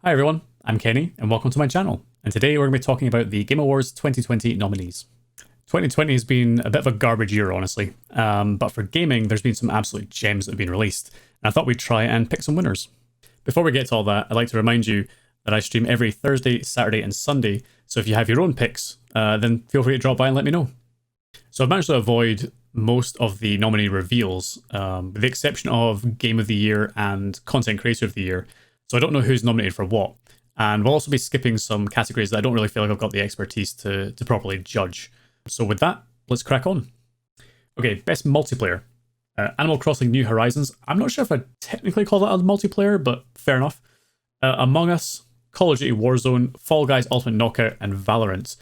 Hi everyone, I'm Kenny and welcome to my channel. And today we're going to be talking about the Game Awards 2020 nominees. 2020 has been a bit of a garbage year, honestly. But for gaming, there's been some absolute gems that have been released. And I thought we'd try and pick some winners. Before we get to all that, I'd like to remind you that I stream every Thursday, Saturday and Sunday. So if you have your own picks, then feel free to drop by and let me know. So I've managed to avoid most of the nominee reveals, with the exception of Game of the Year and Content Creator of the Year. So I don't know who's nominated for what. And we'll also be skipping some categories that I don't really feel like I've got the expertise to properly judge. So with that, let's crack on. Okay, best multiplayer. Animal Crossing New Horizons. I'm not sure if I'd technically call that a multiplayer, but fair enough. Among Us, Call of Duty Warzone, Fall Guys Ultimate Knockout, and Valorant.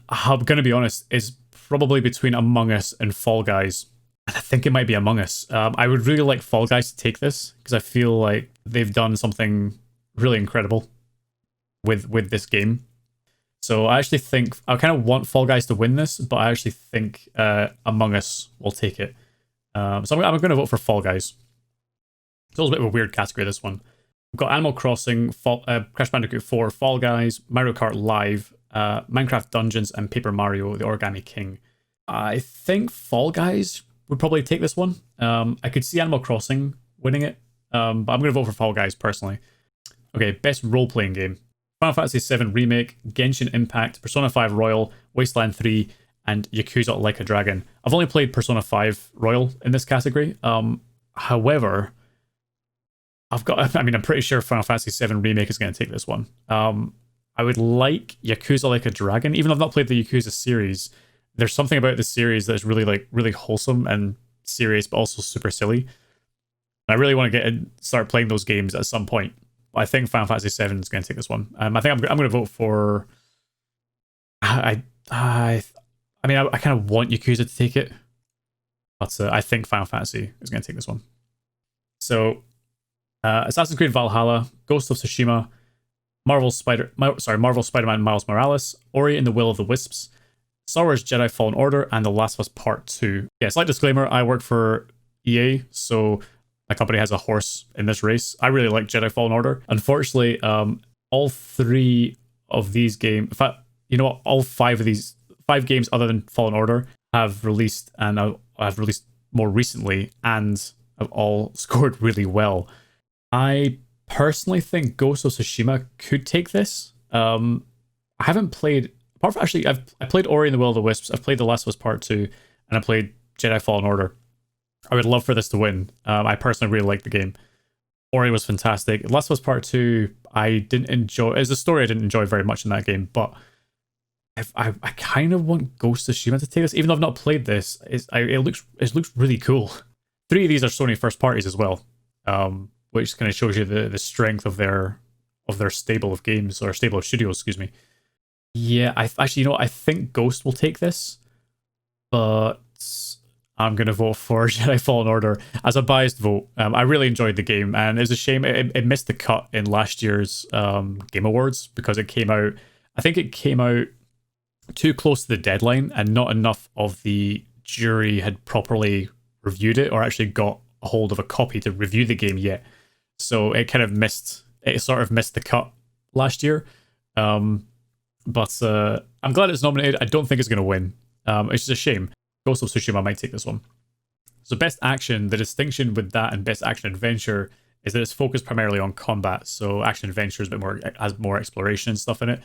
I'm going to be honest, it's probably between Among Us and Fall Guys. I think it might be Among Us. I would really like Fall Guys to take this because I feel like they've done something really incredible with this game. So I actually think I kind of want Fall Guys to win this, but I actually think Among Us will take it. So I'm going to vote for Fall Guys. It's also a bit of a weird category, this one. We've got Animal Crossing, Crash Bandicoot 4, Fall Guys, Mario Kart Live, Minecraft Dungeons, and Paper Mario: The Origami King. I think Fall Guys would probably take this one. I could see Animal Crossing winning it, but I'm going to vote for Fall Guys personally. Okay, best role-playing game. Final Fantasy VII Remake, Genshin Impact, Persona 5 Royal, Wasteland 3, and Yakuza Like a Dragon. I've only played Persona 5 Royal in this category. However, I'm pretty sure Final Fantasy VII Remake is going to take this one. I would like Yakuza Like a Dragon. Even though I've not played the Yakuza series, there's something about the series that is really wholesome and serious, but also super silly. And I really want to start playing those games at some point. I think Final Fantasy VII is going to take this one. I think I'm going to vote for. I kind of want Yakuza to take it, but I think Final Fantasy is going to take this one. So, Assassin's Creed Valhalla, Ghost of Tsushima, Marvel Spider-Man Miles Morales, Ori and the Will of the Wisps, Star Wars Jedi Fallen Order, and The Last of Us Part 2. Yeah, slight disclaimer, I work for EA, so my company has a horse in this race. I really like Jedi Fallen Order. Unfortunately, all three of these games, in fact, all five games other than Fallen Order have released, and have released more recently, and have all scored really well. I personally think Ghost of Tsushima could take this. I haven't played, apart from actually, I played Ori and the Will of the Wisps, I've played The Last of Us Part 2, and I played Jedi Fallen Order. I would love for this to win. I personally really like the game. Ori was fantastic. Last of Us Part 2, I didn't enjoy. As a story, I didn't enjoy very much in that game, but I kind of want Ghost of Tsushima to take this, even though I've not played this. It looks really cool. 3 of these are Sony first parties as well, which kind of shows you the strength of their stable of games, or stable of studios, excuse me. Yeah, I think Ghost will take this, but I'm going to vote for Jedi Fallen Order as a biased vote. I really enjoyed the game, and it's a shame it missed the cut in last year's Game Awards because it came out too close to the deadline, and not enough of the jury had properly reviewed it or actually got a hold of a copy to review the game yet. So it sort of missed the cut last year. But I'm glad it's nominated. I don't think it's going to win. It's just a shame. Ghost of Tsushima might take this one. So best action, the distinction with that and best action adventure is that it's focused primarily on combat. So action adventure is a bit more, has more exploration and stuff in it.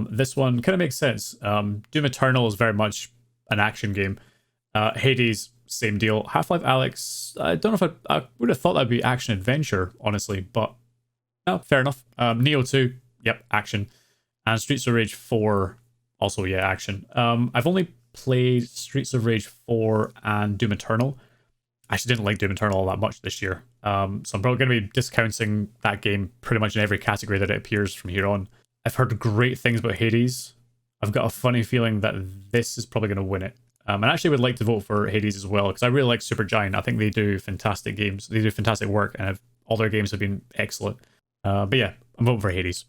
This one kind of makes sense. Doom Eternal is very much an action game. Hades, same deal. Half-Life Alyx, I don't know if I would have thought that'd be action adventure, honestly, but no, fair enough. Neo 2, yep, action. And Streets of Rage 4, also, yeah, action. I've only played Streets of Rage 4 and Doom Eternal. I actually didn't like Doom Eternal all that much this year. So I'm probably going to be discounting that game pretty much in every category that it appears from here on. I've heard great things about Hades. I've got a funny feeling that this is probably going to win it. And I actually would like to vote for Hades as well, because I really like Supergiant. I think they do fantastic games. They do fantastic work, and all their games have been excellent. But yeah, I'm voting for Hades.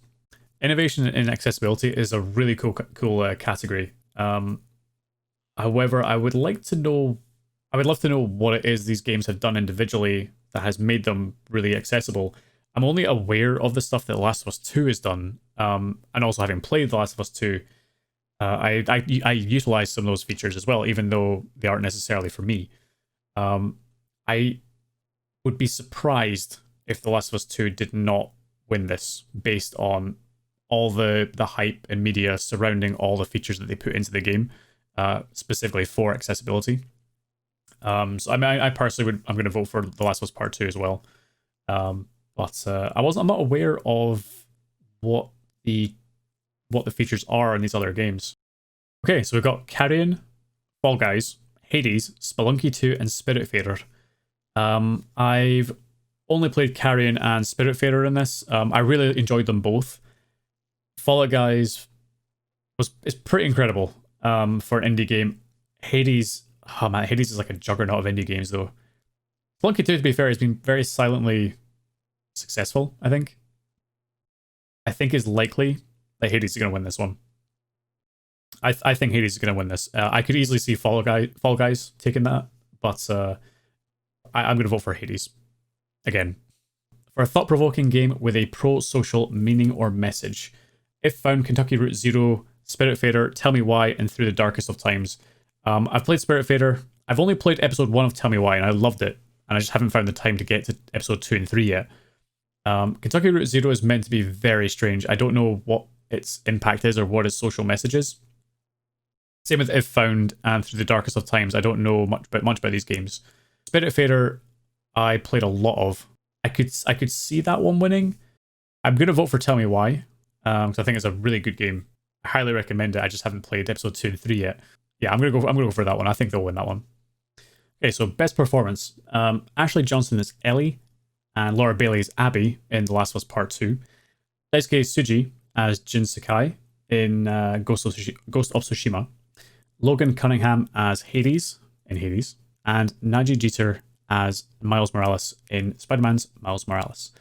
Innovation in accessibility is a really cool category. However, I would love to know what it is these games have done individually that has made them really accessible. I'm only aware of the stuff that The Last of Us 2 has done, and also having played The Last of Us 2, I utilize some of those features as well, even though they aren't necessarily for me. I would be surprised if The Last of Us 2 did not win this based on all the hype and media surrounding all the features that they put into the game, specifically for accessibility. So I mean, I personally I'm going to vote for The Last of Us Part 2 as well. But I'm not aware of what the features are in these other games. Okay, so we've got Carrion, Fall Guys, Hades, Spelunky 2, and Spiritfarer. I've only played Carrion and Spiritfarer in this. I really enjoyed them both. Fall Guys is pretty incredible for an indie game. Hades, oh man, Hades is like a juggernaut of indie games though. Spelunky 2, to be fair, has been very silently successful, I think. I think it's likely that Hades is going to win this one. I think Hades is going to win this. I could easily see Fall Guys taking that, but I'm going to vote for Hades. Again, for a thought-provoking game with a pro-social meaning or message. If found, Kentucky Route Zero, Spiritfarer, Tell Me Why, and Through the Darkest of Times. I've played Spiritfarer. I've only played episode 1 of Tell Me Why, and I loved it. And I just haven't found the time to get to episode 2 and 3 yet. Kentucky Route Zero is meant to be very strange. I don't know what its impact is or what its social message is. Same with If Found and Through the Darkest of Times. I don't know much about these games. Spiritfarer, I played a lot of. I could see that one winning. I'm gonna vote for Tell Me Why, because I think it's a really good game. I highly recommend it. I just haven't played episode 2 and 3 yet. Yeah, I'm gonna go for that one. I think they'll win that one. Okay, so best performance. Ashley Johnson is Ellie, and Laura Bailey is Abby in The Last of Us Part 2. Daisuke Tsuji as Jin Sakai in Ghost of Tsushima. Logan Cunningham as Hades in Hades. And Naji Jeter as Miles Morales in Spider-Man's Miles Morales.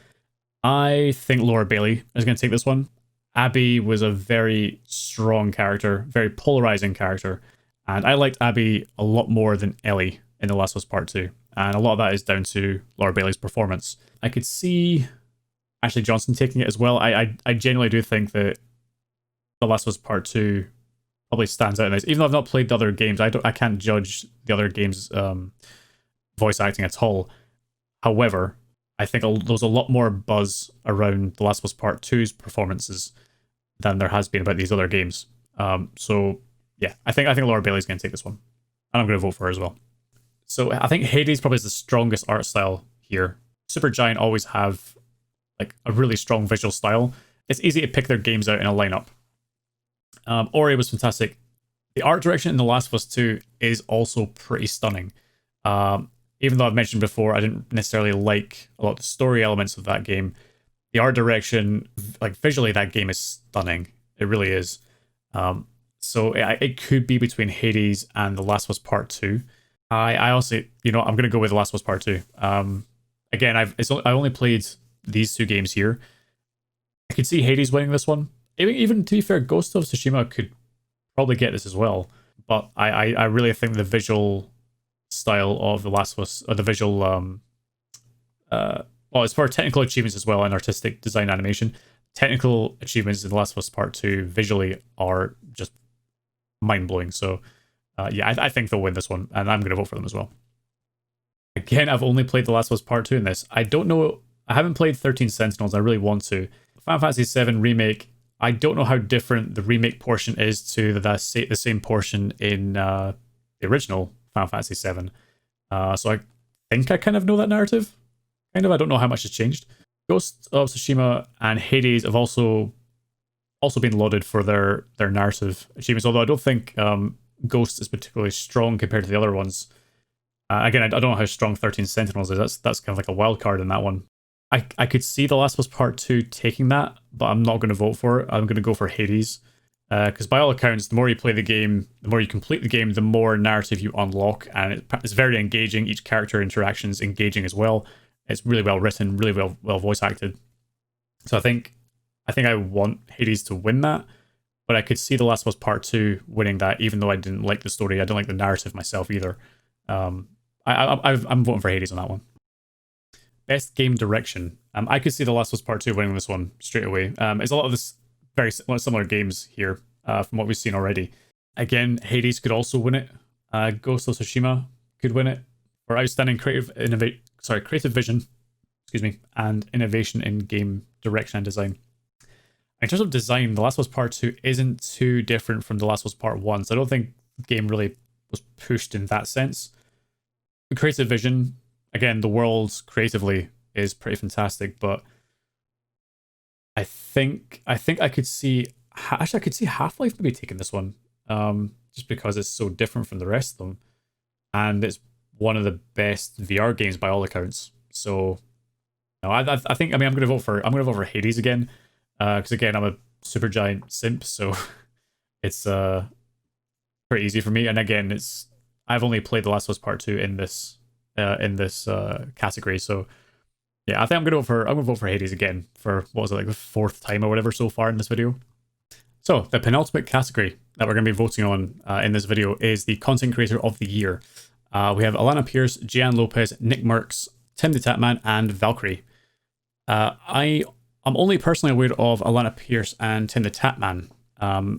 I think Laura Bailey is going to take this one. Abby was a very strong character, very polarizing character. And I liked Abby a lot more than Ellie in The Last of Us Part 2. And a lot of that is down to Laura Bailey's performance. I could see Ashley Johnson taking it as well. I genuinely do think that The Last of Us Part 2 probably stands out in this. Even though I've not played the other games, I can't judge the other games' voice acting at all. However, I think there's a lot more buzz around The Last of Us Part 2's performances than there has been about these other games. So yeah, I think Laura Bailey's going to take this one, and I'm going to vote for her as well. So I think Hades probably is the strongest art style here. Supergiant always have like a really strong visual style. It's easy to pick their games out in a lineup. Ori was fantastic. The art direction in The Last of Us 2 is also pretty stunning. Even though I've mentioned before, I didn't necessarily like a lot of the story elements of that game. The art direction, like visually, that game is stunning. It really is. So it could be between Hades and The Last of Us Part 2. I also, I'm going to go with The Last of Us Part 2. Again, I only played these two games here. I could see Hades winning this one. Even to be fair, Ghost of Tsushima could probably get this as well. But I really think the visual style of The Last of Us, or the visual, it's for technical achievements as well and artistic design animation. Technical achievements in The Last of Us Part 2 visually are just mind-blowing. So yeah, I think they'll win this one, and I'm going to vote for them as well. Again, I've only played The Last of Us Part 2 in this. I don't know, I haven't played 13 Sentinels. I really want to. Final Fantasy VII Remake, I don't know how different the remake portion is to the same portion in the original Final Fantasy VII. So I think I kind of know that narrative. I don't know how much has changed. Ghost of Tsushima and Hades have also been lauded for their narrative achievements, although I don't think Ghost is particularly strong compared to the other ones. Again, I don't know how strong 13 Sentinels is. That's kind of like a wild card in that one. I could see The Last of Us Part 2 taking that, but I'm not going to vote for it. I'm going to go for Hades. Because by all accounts, the more you play the game, the more you complete the game, the more narrative you unlock, and it's very engaging. Each character interaction is engaging as well. It's really well written, really well voice acted. So I think I want Hades to win that, but I could see The Last of Us Part 2 winning that, even though I didn't like the story. I don't like the narrative myself either. I'm voting for Hades on that one. best game direction. I could see The Last of Us Part 2 winning this one straight away. It's a lot of this very similar games here from what we've seen already. Again, Hades could also win it. Ghost of Tsushima could win it for outstanding creative vision, and innovation in game direction and design. In terms of design, The Last of Us Part 2 isn't too different from The Last of Us Part 1, so I don't think the game really was pushed in that sense. The creative vision, again, the world creatively is pretty fantastic, but I think I could see, actually I could see Half-Life maybe taking this one, just because it's so different from the rest of them, and it's one of the best VR games by all accounts. So, no, I think, I mean, I'm gonna vote for Hades again, because again, I'm a super giant simp, so it's pretty easy for me. And again, I've only played The Last of Us Part 2 in this category, so yeah, I think I'm gonna vote for Hades again for, what was it, like the 4th time or whatever so far in this video. So the penultimate category that we're going to be voting on in this video is the Content Creator of the Year. We have Alana Pierce, Gian Lopez, Nick Merckx, Tim the Tatman, and Valkyrae. I'm only personally aware of Alana Pierce and Tim the Tatman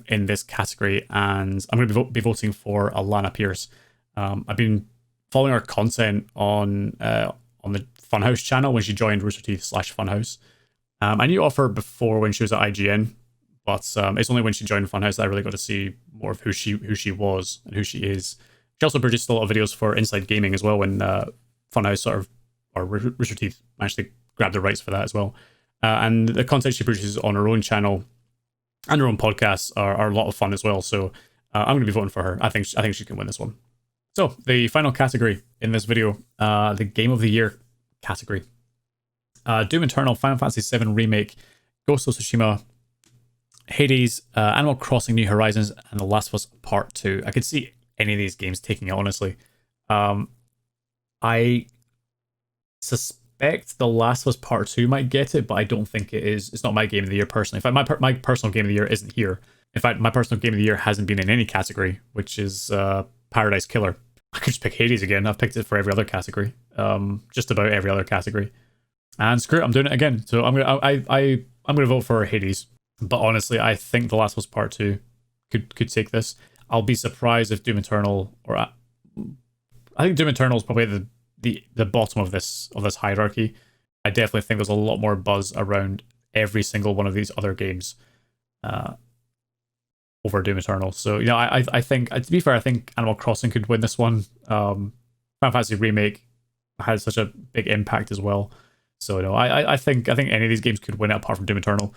in this category, and I'm going to be voting for Alana Pierce. I've been following her content on the Funhaus channel when she joined Rooster Teeth /Funhaus. I knew of her before when she was at IGN, but it's only when she joined Funhaus that I really got to see more of who she was and who she is. She also produced a lot of videos for Inside Gaming as well when Funhaus or Rooster Teeth actually grabbed the rights for that as well. And the content she produces on her own channel and her own podcasts are a lot of fun as well. So I'm going to be voting for her. I think she can win this one. So the final category in this video, the Game of the Year category. Doom Eternal, Final Fantasy VII Remake, Ghost of Tsushima, Hades, Animal Crossing New Horizons, and The Last of Us Part 2. I could see any of these games taking it, honestly. I suspect The Last of Us Part 2 might get it, but I don't think it is. It's not my game of the year, personally. In fact, my personal game of the year isn't here. In fact, my personal game of the year hasn't been in any category, which is Paradise Killer. I could just pick Hades again. I've picked it for every other category. Just about every other category. And screw it, I'm doing it again. So I'm gonna vote for Hades. But honestly, I think The Last of Us Part 2 could take this. I'll be surprised if Doom Eternal, or I think Doom Eternal is probably the bottom of this hierarchy. I definitely think there's a lot more buzz around every single one of these other games over Doom Eternal. So, you know, I think, to be fair, I think Animal Crossing could win this one. Final Fantasy Remake had such a big impact as well. So, no, I think any of these games could win it apart from Doom Eternal.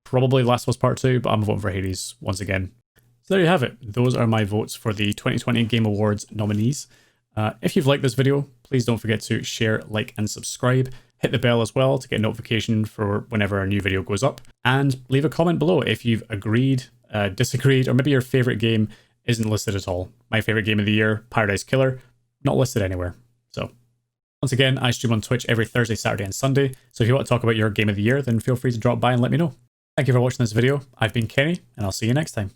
Probably Last of Us Part 2, but I'm voting for Hades once again. So there you have it. Those are my votes for the 2020 Game Awards nominees. If you've liked this video, please don't forget to share, like, and subscribe. Hit the bell as well to get a notification for whenever a new video goes up. And leave a comment below if you've agreed, disagreed, or maybe your favorite game isn't listed at all. My favorite game of the year, Paradise Killer, not listed anywhere. So once again, I stream on Twitch every Thursday, Saturday, and Sunday. So if you want to talk about your game of the year, then feel free to drop by and let me know. Thank you for watching this video. I've been Kenny, and I'll see you next time.